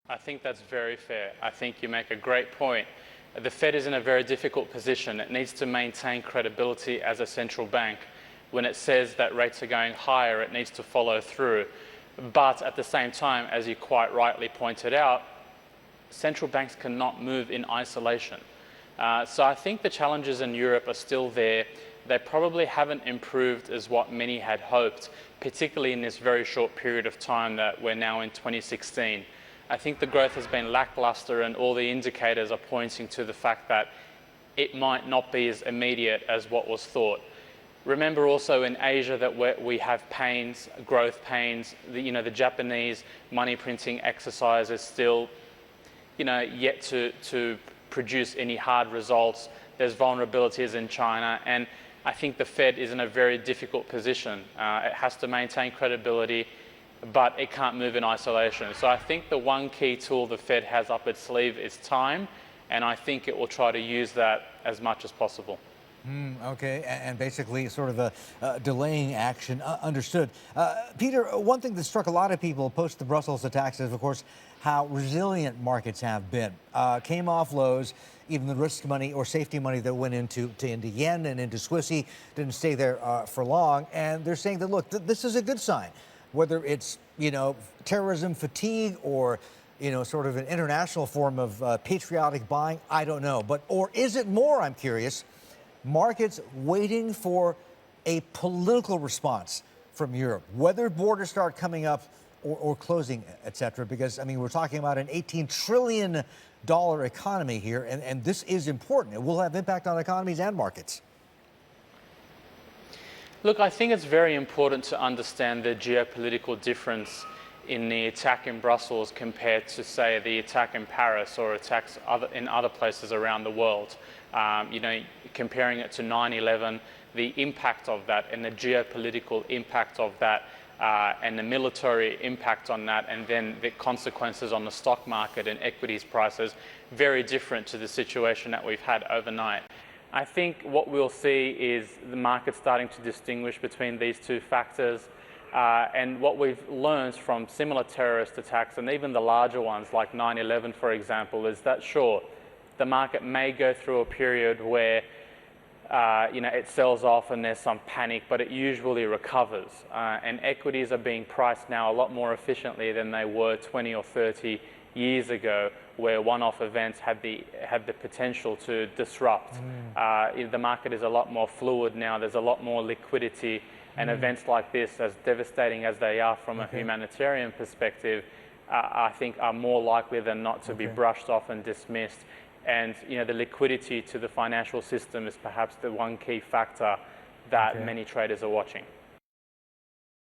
I think that's very fair. I think you make a great point. The Fed is in a very difficult position. It needs to maintain credibility as a central bank. When it says that rates are going higher, it needs to follow through. But at the same time, as you quite rightly pointed out, central banks cannot move in isolation. So I think the challenges in Europe are still there. They probably haven't improved as what many had hoped, particularly in this very short period of time that we're now in 2016. I think the growth has been lackluster, and all the indicators are pointing to the fact that it might not be as immediate as what was thought. Remember also in Asia that we have pains, growth pains. The Japanese money printing exercise is still yet to produce any hard results. There's vulnerabilities in China, and I think the Fed is in a very difficult position. It has to maintain credibility, but it can't move in isolation. So I think the one key tool the Fed has up its sleeve is time, and I think it will try to use that as much as possible. Okay, and basically sort of a delaying action. Understood. Peter, one thing that struck a lot of people post the Brussels attacks is, of course, how resilient markets have been. Came off lows. Even the risk money or safety money that went into yen and into Swissy didn't stay there for long. And they're saying that, look, this is a good sign. Whether it's, terrorism fatigue or, sort of an international form of patriotic buying, I don't know. Or is it more, I'm curious, markets waiting for a political response from Europe, whether borders start coming up or closing, et cetera? Because, we're talking about an $18 trillion economy here, and this is important. It will have impact on economies and markets. Look, I think it's very important to understand the geopolitical difference in the attack in Brussels compared to, say, the attack in Paris or attacks in other places around the world. Comparing it to 9/11, the impact of that and the geopolitical impact of that and the military impact on that, and then the consequences on the stock market and equities prices, very different to the situation that we've had overnight. I think what we'll see is the market starting to distinguish between these two factors. And what we've learned from similar terrorist attacks, and even the larger ones like 9/11, for example, is that, sure, the market may go through a period where it sells off and there's some panic, but it usually recovers. And equities are being priced now a lot more efficiently than they were 20 or 30 years ago, where one-off events had the potential to disrupt. The market is a lot more fluid now. There's a lot more liquidity, and events like this, as devastating as they are from a humanitarian perspective, I think are more likely than not to be brushed off and dismissed. And the liquidity to the financial system is perhaps the one key factor that many traders are watching.